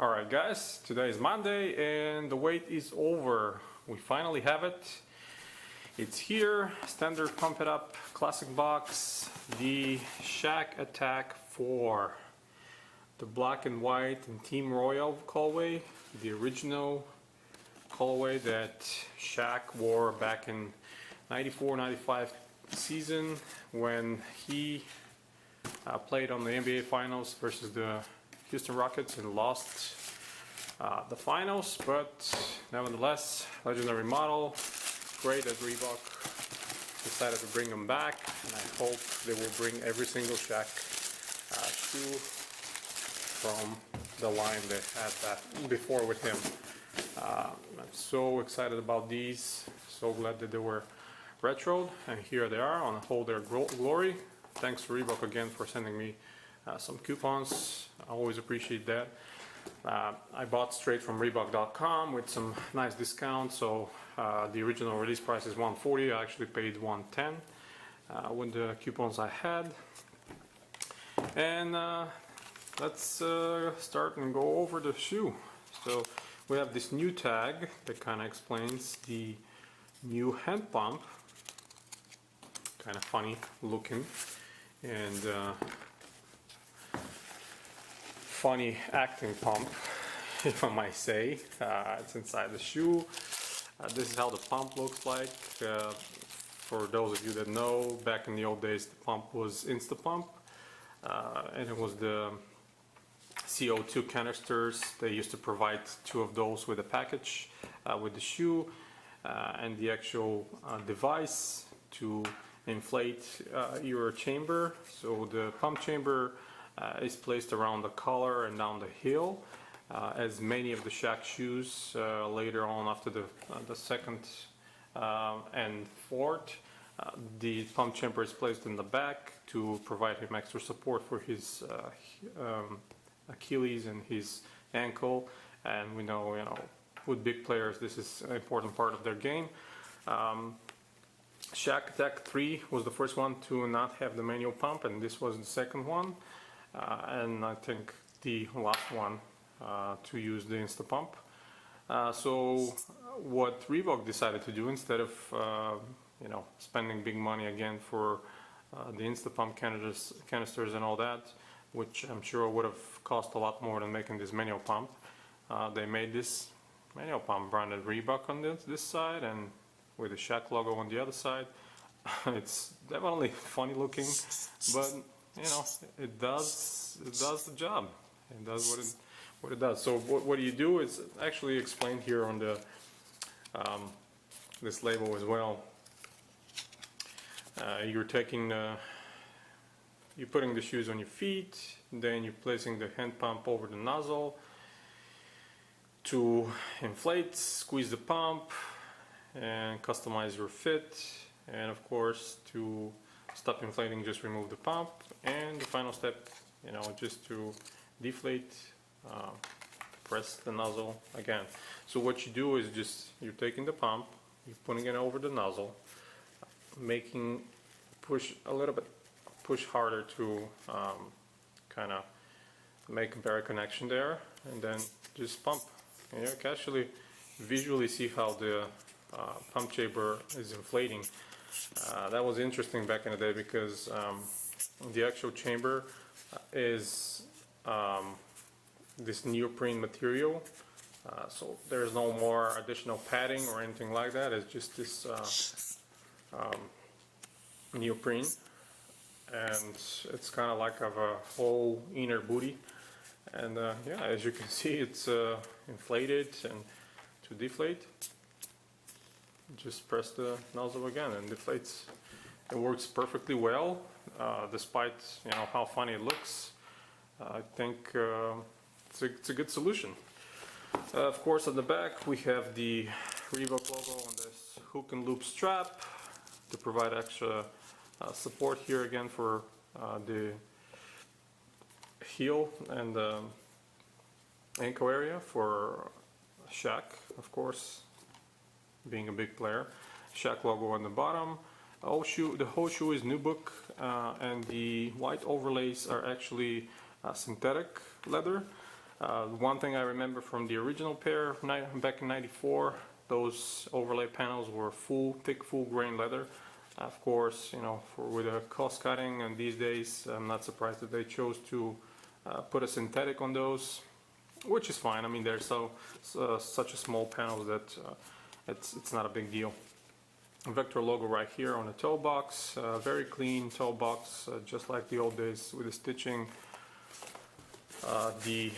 Alright guys, today is Monday and the wait is over. We finally have it. It's here, standard pump it up classic box, the Shaq Attaq 4. The black and white and Team Royal colorway, the original colorway that Shaq wore back in 94-95 season when he played on the NBA Finals versus the Houston Rockets and lost the finals, but nevertheless, legendary model. Great that Reebok decided to bring them back, and I hope they will bring every single Shaq shoe from the line they had that before with him. I'm so excited about these, so glad that they were retroed, and here they are on all their glory. Thanks to Reebok again for sending me some coupons. I always appreciate that. I bought straight from Reebok.com with some nice discounts, so the original release price is $140. I actually paid $110 with the coupons I had. And let's start and go over the shoe. So we have this new tag that kind of explains the new hand pump. Kind of funny looking and funny acting pump, if I might say. It's inside the shoe. This is how the pump looks like. For those of you that know, back in the old days the pump was Instapump, and it was the CO2 canisters. They used to provide 2 of those with a package with the shoe and the actual device to inflate your chamber. So the pump chamber is placed around the collar and down the heel, as many of the Shaq shoes later on after the second and fourth. The pump chamber is placed in the back to provide him extra support for his Achilles and his ankle, and we know, with big players this is an important part of their game. Shaq Attaq 3 was the first one to not have the manual pump, and this was the second one, and I think the last one to use the Instapump. So what Reebok decided to do, instead of spending big money again for the Instapump canisters and all that, which I'm sure would have cost a lot more than making this manual pump, they made this manual pump branded Reebok on this side and with the Shaq logo on the other side. It's definitely funny looking, but it does the job. It does what it does. So what do you do is actually explained here on the this label as well. You're putting the shoes on your feet, then you're placing the hand pump over the nozzle to inflate, squeeze the pump, and customize your fit, and of course to stop inflating just remove the pump, and the final step, just to deflate, press the nozzle again. So what you do is you're taking the pump, you're putting it over the nozzle, push harder to kind of make a better connection there, and then just pump. And you can actually visually see how the pump chamber is inflating. That was interesting back in the day because the actual chamber is this neoprene material, so there's no more additional padding or anything like that. It's just this neoprene, and it's kind of like a whole inner booty, and yeah, as you can see, it's inflated, and to deflate just press the nozzle again and deflates. It works perfectly well, despite how funny it looks. I think it's a good solution. Of course, on the back we have the Reebok logo on this hook and loop strap to provide extra support here again for the heel and the ankle area for Shaq, of course, being a big player. Shaq logo on the bottom. The whole shoe is nubuck, and the white overlays are actually synthetic leather. One thing I remember from the original pair back in '94, those overlay panels were thick, full grain leather. Of course, you know, with the cost cutting, and these days, I'm not surprised that they chose to put a synthetic on those, which is fine. I mean, they're such a small panels that it's not a big deal. Vector logo right here on the toe box, very clean toe box, just like the old days with the stitching. The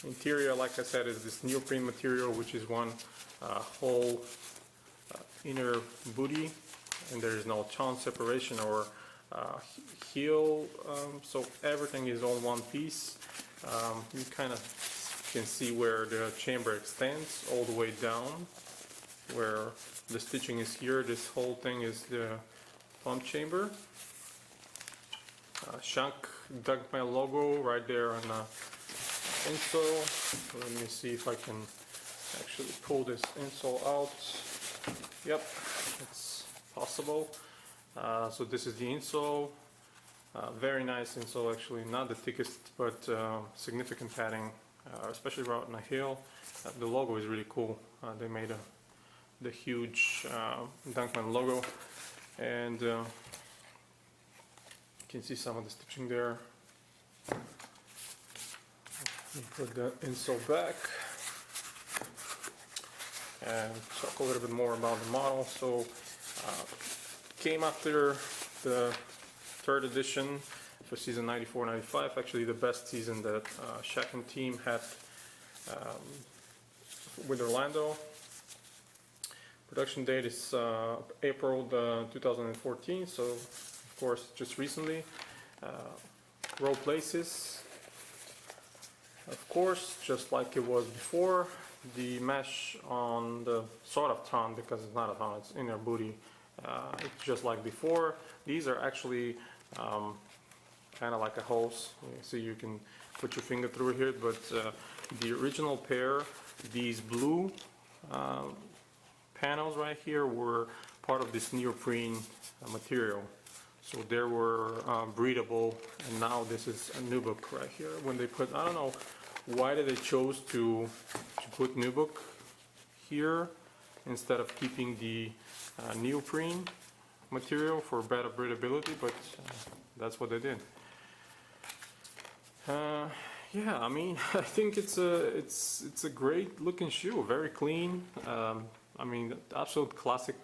interior, like I said, is this neoprene material, which is one whole inner booty, and there is no tone separation or heel, so everything is on one piece. You kind of can see where the chamber extends all the way down, where the stitching is here. This whole thing is the pump chamber. Shaq Dunkman logo right there on the insole. Let me see if I can actually pull this insole out. Yep, it's possible. So this is the insole. Very nice insole, actually, not the thickest, but significant padding, especially out on a hill. The logo is really cool. They made the huge Dunkman logo, and you can see some of the stitching there. Put the insole back and talk a little bit more about the model. So came after the third edition for season 94-95, actually the best season that Shaq and team had with Orlando. Production date is April 2014, so of course just recently. Row places, of course, just like it was before. The mesh on the sort of ton, because it's not a ton, it's inner booty. It's just like before. These are actually kind of like a hose, so you can put your finger through here, but the original pair, these blue panels right here were part of this neoprene material, so they were breathable, and now this is a nubuck right here. When they put, I don't know why did they chose to put nubuck here instead of keeping the neoprene material for better breathability, but that's what they did. Yeah, I mean, I think it's a great looking shoe, very clean. I mean, absolute classic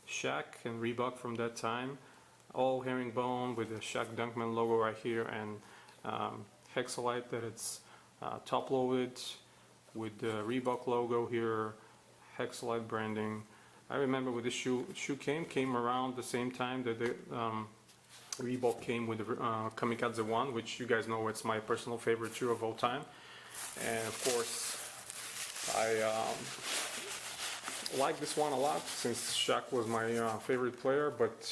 Shaq and Reebok from that time. All herringbone with the Shaq Dunkman logo right here, and hexalite that it's top loaded with the Reebok logo here, hexalite branding. I remember when this shoe came around the same time that the Reebok came with the Kamikaze 1, which you guys know it's my personal favorite shoe of all time. And of course, I like this one a lot since Shaq was my favorite player, but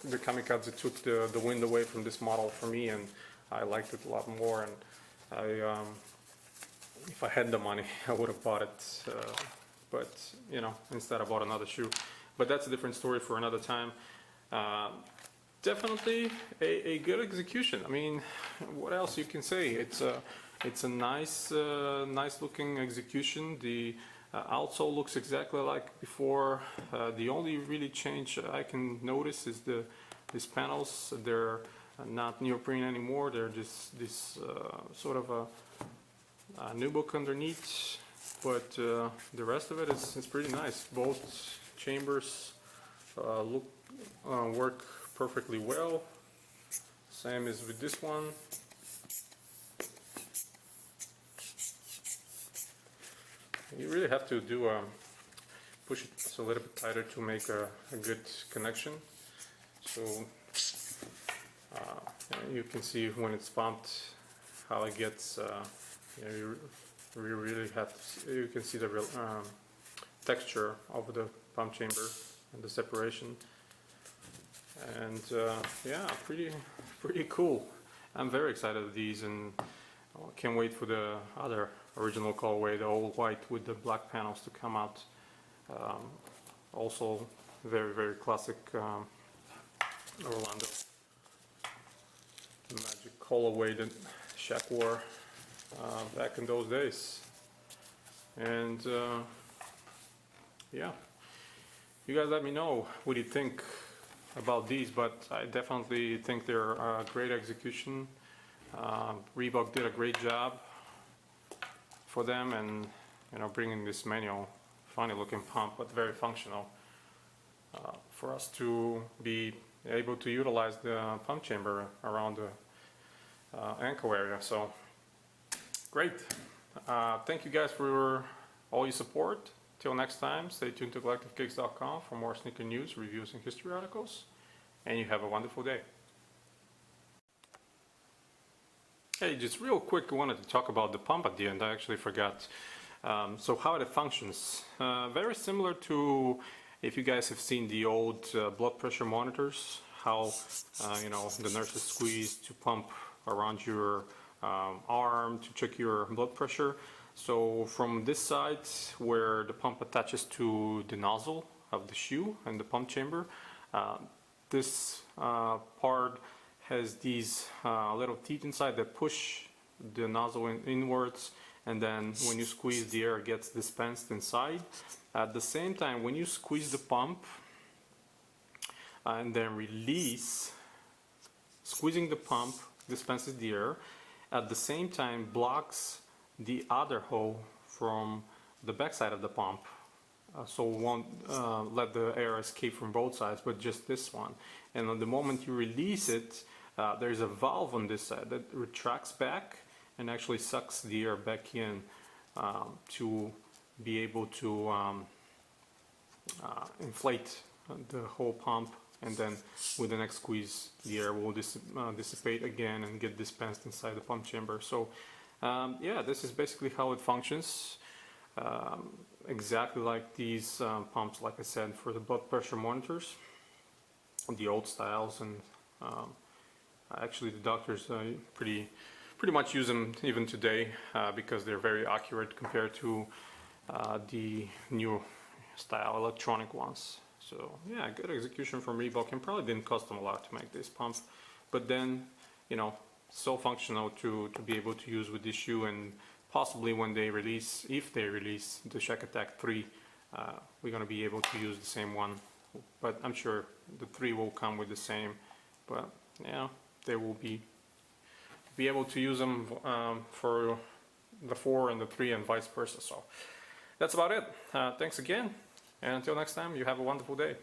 the Kamikaze took the wind away from this model for me, and I liked it a lot more. And if I had the money, I would have bought it. But you know, instead I bought another shoe. But that's a different story for another time. Definitely a good execution. I mean, what else you can say? It's a nice looking execution. The outsole looks exactly like before. The only really change I can notice is these panels. They're not neoprene anymore. They're just this sort of a nubuck underneath. But the rest of it is pretty nice. Both chambers work perfectly well. Same as with this one. You really have to push it a little bit tighter to make a good connection. So you can see when it's pumped how it gets. We really have to, you can see the real texture of the pump chamber and the separation, and yeah, pretty cool. I'm very excited with these, and I can't wait for the other original colorway, the all white with the black panels, to come out. Also very classic Orlando magic colorway that Shaq wore back in those days. And yeah, you guys let me know what you think about these, but I definitely think they're a great execution. Reebok did a great job for them, and bringing this manual, funny looking pump but very functional for us to be able to utilize the pump chamber around the ankle area. So great. Thank you guys for all your support. Till next time, stay tuned to collectivekicks.com for more sneaker news, reviews, and history articles. And you have a wonderful day. Hey, just real quick, I wanted to talk about the pump at the end. I actually forgot. So how it functions. Very similar to if you guys have seen the old blood pressure monitors, how the nurses squeeze to pump around your arm to check your blood pressure. So from this side where the pump attaches to the nozzle of the shoe and the pump chamber, this part has these little teeth inside that push the nozzle inwards, and then when you squeeze, the air gets dispensed inside. At the same time, when you squeeze the pump and then release, squeezing the pump dispenses the air, at the same time blocks the other hole from the backside of the pump, so won't let the air escape from both sides, but just this one. And on the moment you release it, there's a valve on this side that retracts back and actually sucks the air back in to be able to inflate the whole pump, and then with the next squeeze the air will dissipate again and get dispensed inside the pump chamber. So yeah, this is basically how it functions. Exactly like these pumps, like I said, for the blood pressure monitors, the old styles, and actually the doctors pretty much use them even today because they're very accurate compared to the new style electronic ones. So yeah, good execution from Reebok, and probably didn't cost them a lot to make this pump, but then so functional to be able to use with this shoe. And possibly when they release, if they release the Shaq Attaq 3, we're going to be able to use the same one, but I'm sure the 3 will come with the same, but yeah, they will be able to use them for the 4 and the 3 and vice versa. So that's about it. Thanks again, and until next time, you have a wonderful day.